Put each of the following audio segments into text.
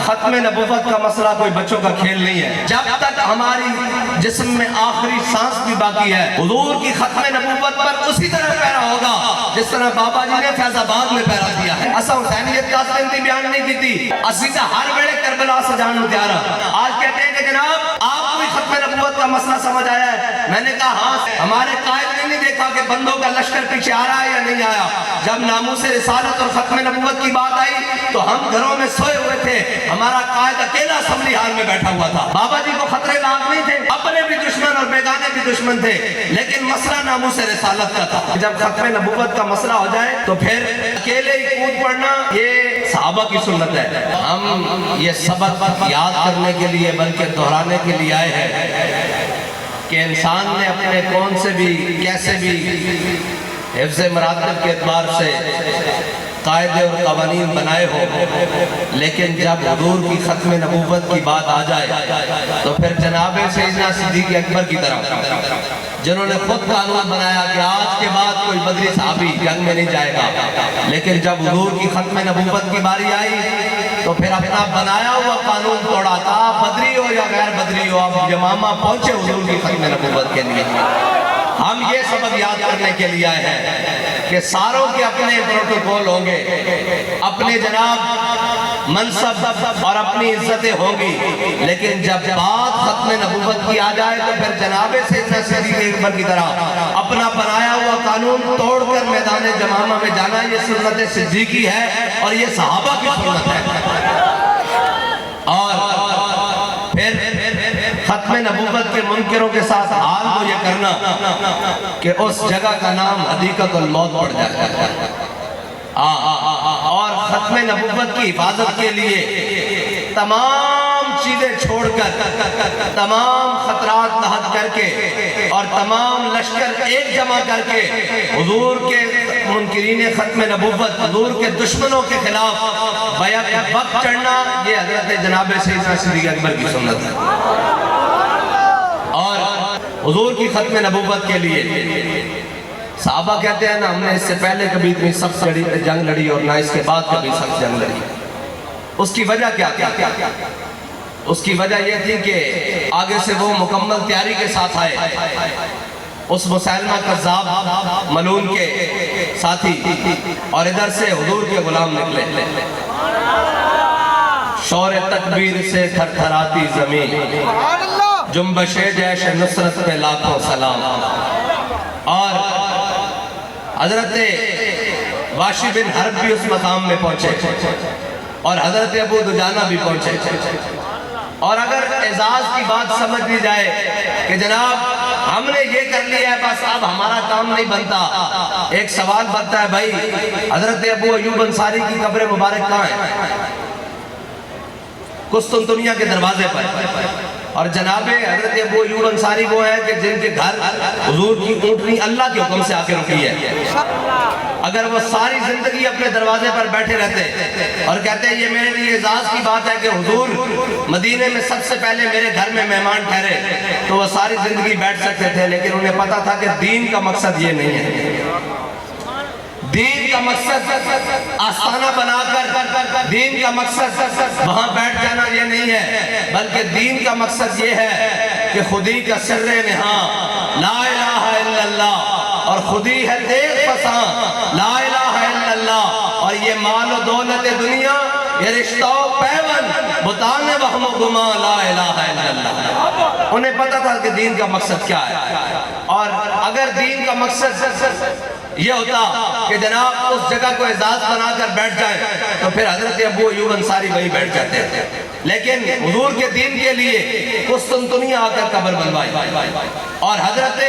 ختم نبوت کا مسئلہ کوئی بچوں کا کھیل نہیں ہے. جب تک ہماری جسم میں آخری سانس بھی باقی ہے حضور کی ختم نبوت پر اسی طرح پیرا ہوگا جس طرح بابا جی نے فیض آباد میں پیرا دیا ہے. اسا حسینیت کا سنتی بیان نہیں کی تھی, اسیدہ ہر ویڑے کربلا سے جانو تیارا. آج کہتے ہیں کہ جناب آپ کو ختم نبوت کا مسئلہ سمجھ آیا ہے. میں نے کہا ہاں, ہمارے قائد نے نہیں دیکھا کہ بندوں کا لشکر پیچھے آ رہا ہے یا نہیں آیا. جب ناموس رسالت اور ختم نبوت کی بات آئی تو ہم گھروں میں سوئے ہوئے تھے, ہمارا قائد اکیلا اسمبلی ہال میں بیٹھا ہوا تھا. بابا جی کو خطرے لاحق نہیں تھے, اپنے بھی دشمن اور بیگانے بھی دشمن تھے, لیکن مسئلہ ناموس رسالت کا تھا. جب ختم نبوت کا مسئلہ ہو جائے تو پھر اکیلے ہی کود پڑنا یہ صحابہ کی سنت ہے. ہم یہ سبق یاد کرنے کے لیے بلکہ دہرانے کے لیے آئے ہیں کہ انسان نے اپنے کون سے بھی کیسے بھی حفظ مراتب کے اعتبار سے قاعدے اور قوانین بنائے ہو, لیکن جب حضور کی ختم نبوت کی بات آ جائے تو پھر جناب سیدنا صدیق اکبر کی طرح جنہوں نے خود قانون بنایا کہ آج کے بعد کوئی بدری صحابی جنگ میں نہیں جائے گا, لیکن جب حضور کی ختم نبوت کی باری آئی تو پھر اپنا بنایا ہوا قانون توڑا تھا. بدری ہو یا غیر بدری ہو, اب یمامہ پہنچے حضور کی ختم نبوت کے لیے. ہم یہ سبق یاد کرنے کے لیے آئے ہیں کہ ساروں کے اپنے پروٹوکول ہوں گے, اپنے جناب منصب اور اپنی عزتیں ہوں گی, لیکن جب بات ختم نبوت کی آ جائے تو پھر جناب سیدنا صدیق اکبر کی طرح اپنا بنایا ہوا قانون توڑ کر میدان جمامہ میں جانا یہ سنت صدیقی ہے اور یہ صحابہ کی سنت ہے. اور پھر ختم نبوت کے منکروں کے ساتھ حال کو یہ کرنا کہ اس جگہ کا نام حدیقت الموت پڑ جاتا ہے. اور ختم نبوت کی حفاظت کے لیے تمام چیزیں چھوڑ کر, تمام خطرات تحت کر کے اور تمام لشکر ایک جمع کر کے حضور کے منکرین ختم نبوت, حضور کے دشمنوں کے خلاف بیعت وقت چڑھنا یہ حضرت جناب سیدنا صدیق اکبر کی سنت ہے. اور حضور کی ختم نبوت کے لیے صحابہ کہتے ہیں نا ہم نے اس سے پہلے کبھی اتنی سخت جنگ لڑی اور نہ اس کے بعد کبھی سخت جنگ لڑی. اس کی وجہ کیا تھی؟ اس کی وجہ یہ تھی کہ آگے سے وہ مکمل تیاری کے ساتھ آئے, اس مسیلمہ کذاب ملعون کے ساتھی, اور ادھر سے حضور کے غلام نکلے. شور تکبیر سے تھر تھراتی زمین, جنبش جیش نصرت پہ لاکھوں سلام. اور حضرت واشی بن حرب بھی اس مقام میں پہنچے اور حضرت ابو دجانہ بھی پہنچے. اور اگر اعزاز کی بات سمجھ لی جائے کہ جناب ہم نے یہ کر لیا ہے بس اب ہمارا کام نہیں بنتا, ایک سوال بنتا ہے بھائی حضرت ابو ایوب انصاری کی قبر مبارک کہاں ہے؟ قسطنطنیہ کے دروازے پر. اور جناب حضرت ابو ایوب انصاری وہ ہے کہ جن کے گھر حضور کی اونٹنی اللہ کے حکم سے آ کے رکی ہے. اگر وہ ساری زندگی اپنے دروازے پر بیٹھے رہتے اور کہتے ہیں یہ میرے لیے اعزاز کی بات ہے کہ حضور مدینے میں سب سے پہلے میرے گھر میں مہمان ٹھہرے, تو وہ ساری زندگی بیٹھ سکتے تھے, لیکن انہیں پتا تھا کہ دین کا مقصد یہ نہیں ہے. دین کا مقصد آستانہ بنا کر, دین کا مقصد وہاں بیٹھ جانا یہ نہیں ہے, بلکہ دین کا مقصد یہ ہے کہ خودی کا سر نہاں لا الہ الا اللہ, اور خودی ہے دیکھ پساں لا الہ الا اللہ. اور یہ مال و دولت دنیا, یہ رشتہ و پیون بتانے وہم و گما لا الہ الا اللہ. انہیں پتا تھا کہ دین کا مقصد کیا ہے. اور اگر دین کا مقصد یہ ہوتا کہ جناب اس جگہ کو اعزاز بنا کر بیٹھ جائیں تو پھر حضرت ابو ایوب انصاری وہی بیٹھ جاتے ہیں, لیکن حضور کے دین کے لیے قسطنطنیہ آ کر قبر بنوائی. اور حضرت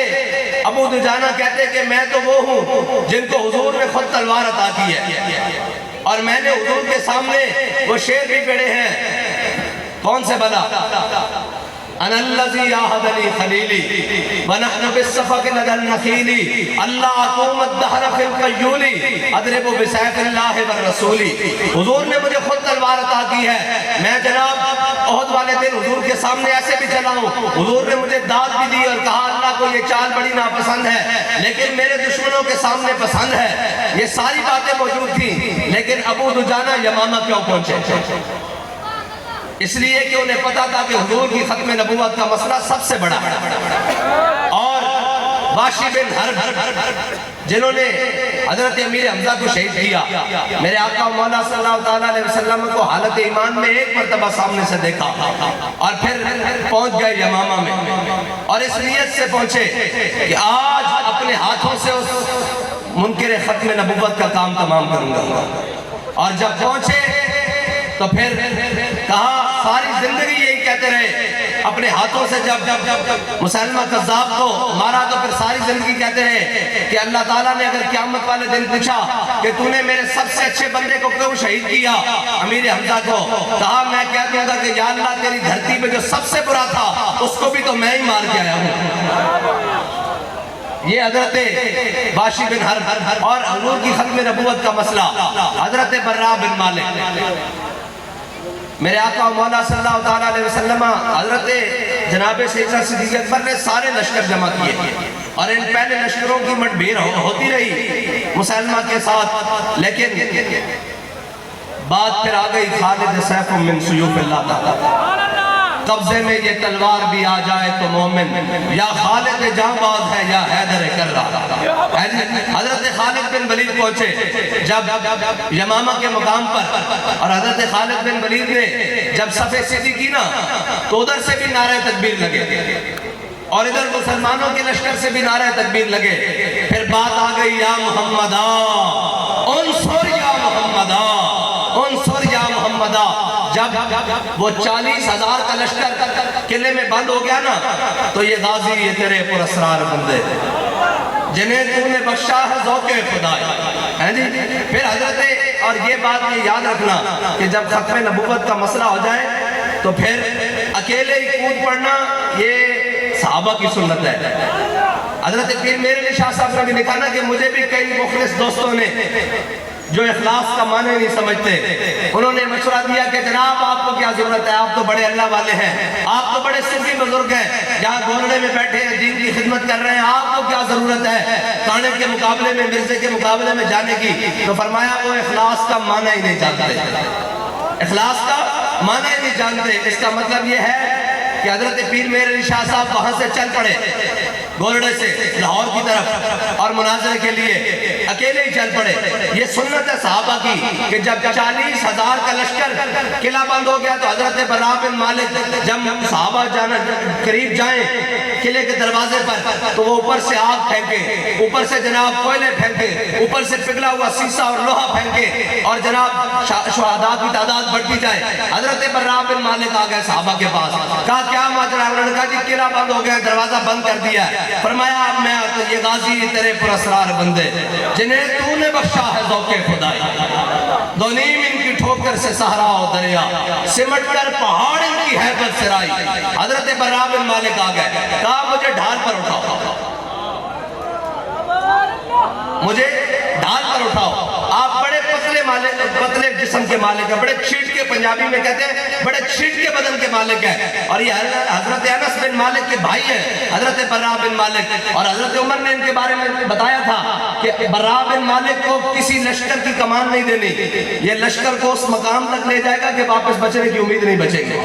ابو دجانہ کہتے کہ میں تو وہ ہوں جن کو حضور نے خود تلوار عطا کی ہے, اور میں نے حضور کے سامنے وہ شعر بھی پڑھے ہیں. کون سے بلا؟ انا الذی آہدنی خلیلی ونحن بالصفق لدى النخیلی اللہ اقوم الدہر فی القیولی اضرب بسیف اللہ والرسول. حضور نے مجھے خود تلوار عطا کی ہے, میں جناب احد والے دن حضور کے سامنے ایسے بھی چلا ہوں, حضور نے مجھے داد بھی دی اور کہا اللہ کو یہ چال بڑی ناپسند ہے لیکن میرے دشمنوں کے سامنے پسند ہے. یہ ساری باتیں موجود تھیں, لیکن ابو دجانہ یمامہ کیوں پہنچے؟ اس لیے کہ انہیں پتا تھا کہ حضور کی ختم نبوت کا مسئلہ سب سے بڑا ہے۔ اور واشی بن حرب جنہوں نے حضرت امیر حمزہ کو شہید کیا، میرے آقا مولا صلی اللہ علیہ وسلم کو حالت ایمان میں ایک مرتبہ سامنے سے دیکھا اور پھر پہنچ گئے یمامہ میں، اور اس نیت سے پہنچے کہ آج اپنے ہاتھوں سے اس منکر ختم نبوت کا کام تمام کروں گا۔ اور جب پہنچے تو پھر کہا ساری زندگی یہی کہتے رہے، اپنے ہاتھوں سے جب مسلمہ کذاب کو مارا تو پھر ساری زندگی کہتے رہے کہ اللہ تعالیٰ نے اگر قیامت والے دن پوچھا کہ تو نے میرے سب سے اچھے بندے کو کیوں شہید کیا، امیر حمزہ کو، کہا میں کہہ دوں گا کہ یا اللہ تیری دھرتی پہ جو سب سے برا تھا اس کو بھی تو میں ہی مار کے آیا ہوں۔ یہ حضرت واشی بن حرب اور حضور کی ختم نبوت کا مسئلہ، حضرت براء بن مالک، میرے آقا مولا صلی اللہ علیہ وسلم حضرت جناب سیدنا صدیق اکبر نے سارے لشکر جمع کیے اور ان پہلے لشکروں کی مٹبھیر ہوتی رہی مسلمہ کے ساتھ، لیکن بات پھر آ گئی خالد سیف من سیوف اللہ تعالی، قبضے میں یہ تلوار بھی آ جائے تو مومن یا خالد جاں باز ہے یا حیدر کر رہا۔ حضرت خالد بن ولید پہنچے جب یمامہ کے مقام پر، اور حضرت خالد بن ولید نے جب صف سیدھی کی نا تو ادھر سے بھی نعرہ تکبیر لگے اور ادھر مسلمانوں کے لشکر سے بھی نعرہ تکبیر لگے۔ پھر بات آ گئی یا محمدہ انصر یا محمدہ انصر یا محمدہ۔ جب وہ 40,000 کا لشکر قلعے میں بند ہو گیا نا تو یہ غازی یہ تیرے پر اسرار بندے جنہیں تو نے بخشا ہے ذوق خدای۔ پھر حضرت، اور یہ بات یہ یاد رکھنا کہ جب ختم نبوت کا مسئلہ ہو جائے تو پھر اکیلے ہی کود پڑنا یہ صحابہ کی سنت ہے۔ حضرت پیر میرے علی شاہ صاحب نے بھی لکھا نا کہ مجھے بھی کئی مخلص دوستوں نے جو اخلاص کا معنی نہیں سمجھتے، انہوں نے مشورہ دیا کہ جناب آپ کو کیا ضرورت ہے، آپ تو بڑے اللہ والے ہیں، آپ تو بڑے صوفی بزرگ ہیں، جہاں گولڑے میں بیٹھے ہیں دین کی خدمت کر رہے ہیں، آپ کو کیا ضرورت ہے کانے کے مقابلے میں مرزے کے مقابلے میں جانے کی؟ تو فرمایا وہ اخلاص کا معنی ہی نہیں جانتے، اخلاص کا معنی ہی نہیں جانتے۔ اس کا مطلب یہ ہے کہ حضرت پیر میرے علی شاہ صاحب وہاں سے چل پڑے گولڑے سے لاہور کی طرف اور مناظرے کے لیے اکیلے ہی چل پڑے۔ یہ سنت ہے صحابہ کی کہ جب 40,000 کا لشکر قلعہ بند ہو گیا تو حضرت براء بن مالک جب صحابہ قریب جائیں قلعے کے دروازے پر تو وہ اوپر سے آگ پھینکے، اوپر سے جناب کوئلے پھینکے، اوپر سے پگھلا ہوا سیسا اور لوہا پھینکے اور جناب شہداء کی تعداد بڑھتی جائے۔ حضرت براء بن مالک آ گئے صحابہ کے پاس، کہا کیا ماجرا؟ انہوں نے کہا جی قلعہ بند ہو گیا، دروازہ بند کر دیا ہے۔ فرمایا اب میں یہ غازی تیرے پر اسرار بندے جنہیں تو نے بخشا ہے ذوق خدائی، دو نیم ان کی ٹھوکر سے صحرا و دریا، سمٹ کر پہاڑ ان کی حیبت سے رائی۔ حضرت براء بن مالک آ گئے، کہا مجھے ڈھال پر اٹھاؤ، مجھے ڈھال پر اٹھاؤ۔ آپ بڑے پتلے جسم کے مالک ہیں، بڑے چھیٹ کے، پنجابی میں کہتے ہیں بڑے چھیٹ کے بدن کے مالک ہیں، اور یہ حضرت انس بن مالک کے بھائی ہیں حضرت براء بن مالک۔ اور حضرت عمر نے ان کے بارے میں بتایا تھا کہ براء بن مالک کو کسی لشکر کی کمان نہیں دینی، یہ لشکر کو اس مقام تک لے جائے گا کہ واپس بچنے کی امید نہیں بچے گی۔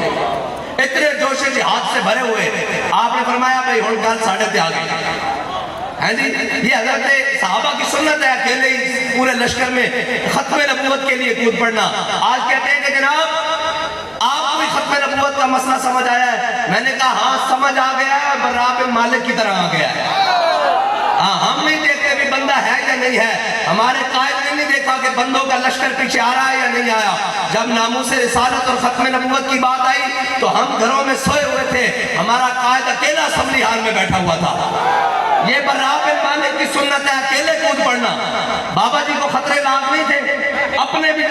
اتنے جوش جہاد سے بھرے ہوئے آپ نے فرمایا بھائی ہن گل ساڑھے تے آ گئی۔ یہ حضرت صحابہ کی سنت ہے اکیلے ہی پورے لشکر میں ختم نبوت کے لیے کود پڑنا۔ آج کہتے ہیں کہ جناب آپ کو بھی ختم نبوت کا مسئلہ سمجھ آیا ہے؟ میں نے کہا ہاں سمجھ آ گیا ہے، براء بن مالک کی طرح آ گیا ہے۔ ہاں ہم نہیں دیکھتے بھی بندہ ہے یا نہیں ہے، ہمارے قائد نے نہیں دیکھا کہ بندوں کا لشکر پیچھے آ رہا ہے یا نہیں آیا۔ جب ناموس رسالت اور ختم نبوت کی بات آئی تو ہم گھروں میں سوئے ہوئے تھے، ہمارا قائد اکیلا اسمبلی ہال میں بیٹھا ہوا تھا۔ یہ براء بن مالک کی سنت ہے اکیلے کود پڑنا۔ بابا جی کو خطرے لاحق نہیں تھے، اپنے بھی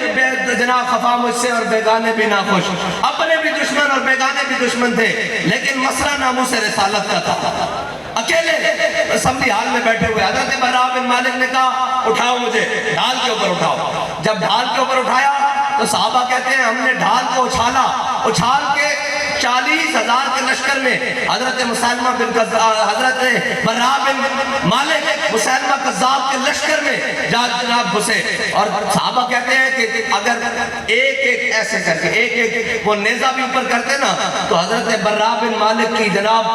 جناب خفا مجھ سے اور بیگانے بھی ناخوش، اپنے بھی دشمن اور بیگانے بھی دشمن تھے، لیکن مسئلہ ناموس رسالت کا تھا۔ اکیلے اسمبلی ہال میں بیٹھے ہوئے حضرت براء بن مالک نے کہا اٹھاؤ مجھے، ڈھال کے اوپر اٹھاؤ۔ جب ڈھال کے اوپر اٹھایا تو صحابہ کہتے ہیں ہم نے ڈھال کو اچھالا، اچھال کے 40,000 کے لشکر میں حضرت مسلمہ بن حضرت برا بن مالک مسلمہ کذاب کے لشکر میں جناب گھسے، اور صحابہ کہتے ہیں کہ اگر ایک ایک ایسے کر کے ایک ایک وہ نیزہ بھی اوپر کرتے نا تو حضرت برا بن مالک کی جناب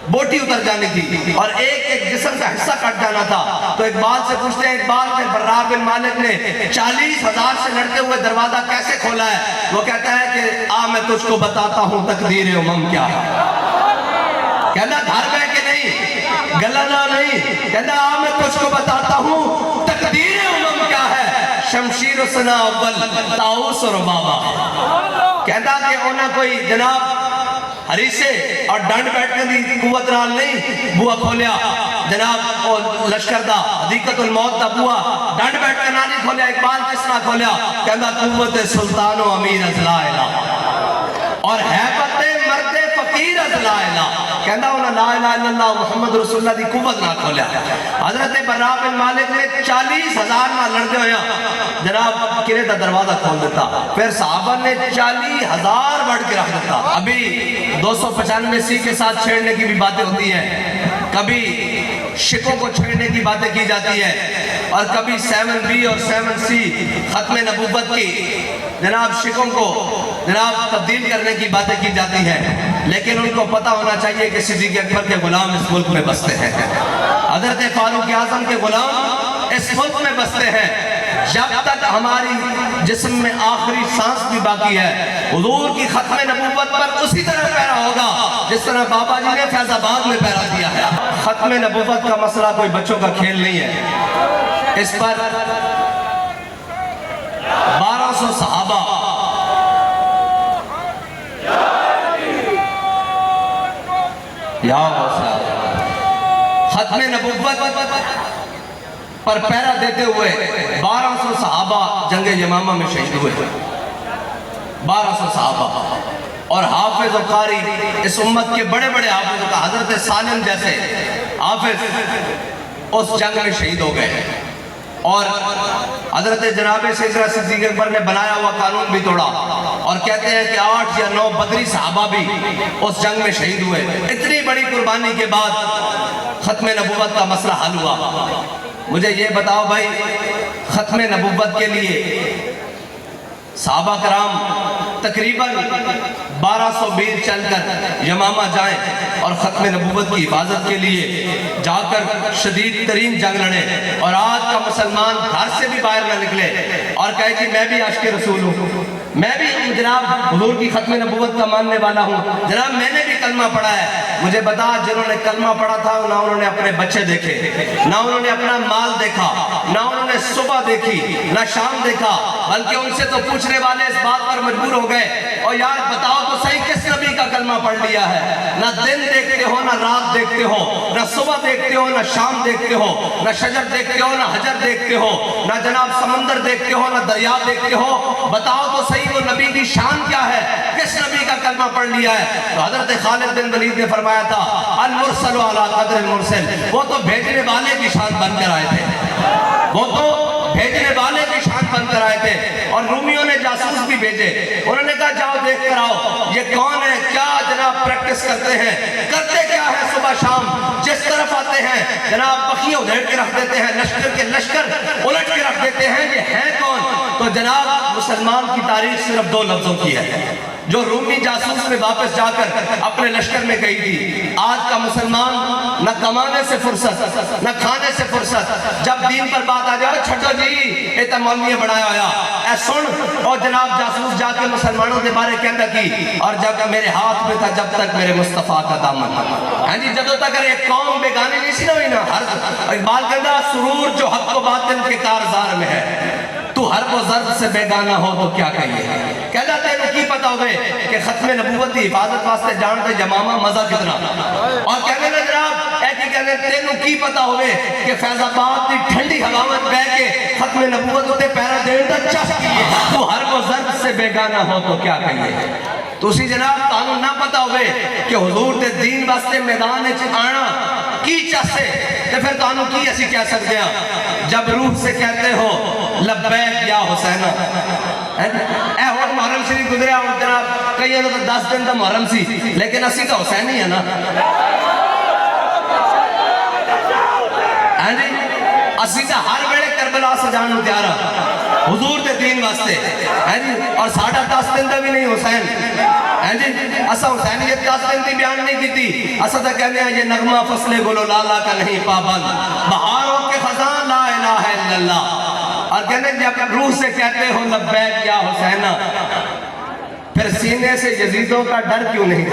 بوٹی اتر جانی تھی اور ایک ایک جسم کا حصہ کٹ جانا تھا۔ تو اقبال سے پوچھتے ہیں اقبال کہ برا بن مالک نے 40,000 سے لڑتے ہوئے دروازہ کیسے کھولا ہے؟ وہ کہتا ہے کہ آ میں تجھ کو بتاتا ہوں تقدیر امم کیا ہے۔ کہنا دھار بے کے نہیں، گلنا نہیں، کہنا آ میں تجھ کو بتاتا ہوں تقدیر امم کیا ہے۔ شمشیر و سنا اول تاؤس اور بابا، کہتا کہ انہاں کوئی جناب حریصے اور ڈنڈ بیٹھنے دی قوت نال نہیں بوا کھولیا جناب لشکر دا حدیقت الموت دا بوا ڈنڈ بیٹھ کے نہ نہیں کھولیا۔ اقبال کس طرح کھولیا؟ کہنا قوت سلطان و امیر از لا الہ اور حیبت مرد فقیر از لا الہ، کہنا انہاں لا الہ الا اللہ محمد رسول اللہ دی قوت نہ کھولیا۔ حضرت برا بن مالک نے 40,000 نہ لڑتے ہویا جناب قلعے دا دروازہ کھول دیتا، پھر صحابہ نے 40,000 بڑھ کے رکھ دیتا۔ ابھی 295 کے ساتھ چھیڑنے کی بھی باتیں ہوتی ہیں، کبھی شکوں کو چھیڑنے کی باتیں کی جاتی ہے، اور کبھی 7B اور 7C ختم نبوت کی جناب شکوں کو جناب تبدیل کرنے کی باتیں کی جاتی ہیں، لیکن ان کو پتہ ہونا چاہیے کہ صدیق اکبر کے غلام اس ملک میں بستے ہیں، حضرت فاروق اعظم کے غلام اس ملک میں بستے ہیں۔ جب تک ہماری جسم میں آخری سانس بھی باقی ہے حضور کی ختم نبوت پر اسی طرح پیرا ہوگا جس طرح بابا جی نے فیض آباد میں پیرا دیا ہے۔ ختم نبوت کا مسئلہ کوئی بچوں کا کھیل نہیں ہے، اس پر 1200 صحابہ ختم نبوت پر پیرا دیتے ہوئے 1200 صحابہ جنگ یمامہ میں شہید ہوئے، 1200 صحابہ، اور حافظ و قاری اس امت کے بڑے بڑے حافظ کا حضرت سالم جیسے حافظ اس جنگ میں شہید ہو گئے، اور حضرت جناب سیدنا صدیق اکبر نے بنایا ہوا قانون بھی توڑا، اور کہتے ہیں کہ 8 یا 9 بدری صحابہ بھی اس جنگ میں شہید ہوئے۔ اتنی بڑی قربانی کے بعد ختم نبوت کا مسئلہ حل ہوا۔ مجھے یہ بتاؤ بھائی، ختم نبوت کے لیے صحابہ کرام تقریباً 1200 میل چل کر یمامہ جائیں اور ختم نبوت کی حفاظت کے لیے جا کر شدید ترین جنگ لڑے، اور آج کا مسلمان گھر سے بھی باہر نہ نکلے اور کہے کہ میں بھی عاشق رسول ہوں، میں بھی جناب حضور کی ختم نبوت کا ماننے والا ہوں، جناب میں نے بھی کلمہ پڑھا ہے۔ مجھے بتا، جنہوں نے کلمہ پڑھا تھا نہ انہوں نے اپنے بچے دیکھے، نہ انہوں نے اپنا مال دیکھا، نہ انہوں نے صبح دیکھی نہ شام دیکھا، بلکہ ان سے تو پوچھنے والے اس بات پر مجبور ہو گئے، اور یار بتاؤ تو صحیح کس نبی کا کلمہ پڑھ لیا ہے؟ نہ دن دیکھتے ہو، نہ رات دیکھتے ہو، نہ صبح دیکھتے ہو، نہ شام دیکھتے ہو، نہ شجر دیکھتے ہو، نہ حجر دیکھتے ہو، نہ جناب سمندر دیکھتے ہو، نہ دریا دیکھتے ہو، بتاؤ تو صحیح وہ نبی کی شان کیا ہے؟ کس نبی کا کلمہ پڑھ لیا ہے؟ تو حضرت خالد بن ولید نے فرمایا تھا المرسل علی قدر المرسل، وہ تو بھیجنے والے کی شان بن کر آئے تھے، وہ تو بھیجنے والے کی شان بن کر آئے تھے۔ اور رومیوں نے جاسوس بھی بھیجے، انہوں نے کہا جاؤ دیکھ کر آؤ یہ کون ہے، کیا جناب پریکٹس کرتے ہیں، کرتے کیا ہے صبح شام، جس طرف آتے ہیں جناب بخیہ ادھیڑ کے رکھ دیتے ہیں، لشکر کے لشکر الٹ کے رکھ دیتے ہیں، یہ ہے کون؟ تو جناب مسلمان کی تاریخ صرف 2 لفظوں کی ہے، جو رومی جاسوس میں واپس جا کر اپنے لشکر میں گئی تھی۔ آج کا مسلمان نہ کمانے سے فرصت، نہ کھانے سے فرصت، جب دین پر بات آ جائے چھٹو جی ایتا مولوی بنایا ہویا اے سن، اور جناب جاسوس جا کے مسلمانوں کے بارے کہتا کی، اور جب میرے ہاتھ میں تھا جب تک میرے مصطفیٰ کا دامن، ہاں جی جب تک ایک قوم بیگانے نہیں سی نہ ہوئی نا، اقبال کہتا سرور جو حق و باطل کے کارزار میں ہے، تو حرب و ضرب سے بیگانہ ہو تو کیا کہیے؟ کہتا تینوں کی پتہ ہوئے کہ ختم نبوت کی حفاظت واسطے جانتے یمامہ مزہ کتنا، اور کہنے لے جناب اے کی کہنے تینوں کی پتہ ہوئے کہ فیض آباد کی ٹھنڈی ہواوت بہ کے ختم نبوت ہوتے پیرا دین دا چاہ کیے، تو حرب و ضرب سے بیگانہ ہو تو کیا کہیے؟ تو اسی جناب تانوں نہ پتہ ہوئے کہ حضور دے دین واسطے میدان آنا کی چاہتے، تو پھر تانوں کی ایسی کہہ سکتے ہیں جب روح سے کہتے ہو لبیک یا حسینہ، اے اور محرم شریف گزریا ہوں جناب کئی تو 10 دن دا محرم سی لیکن اسی تو حسین ہی ہے نا ہاں جی اسی تو ہر ویلے کربلا سجان نو تیار حضور دے دین واسطے ہاں جی اور ساڑھا 10 دن دا بھی نہیں حسین ہاں جی اسا حسینیت 10 دن دی بیان نہیں کیتی اسا تو کہنے ہیں یہ نغمہ فصل گلو لالا کا نہیں پابند بہاروں کے خزاں لا الہ الا اللہ اور کہنے جب روح سے کہتے ہو لبیک یا حسینہ پھر سینے سے یزیدوں کا ڈر کیوں نہیں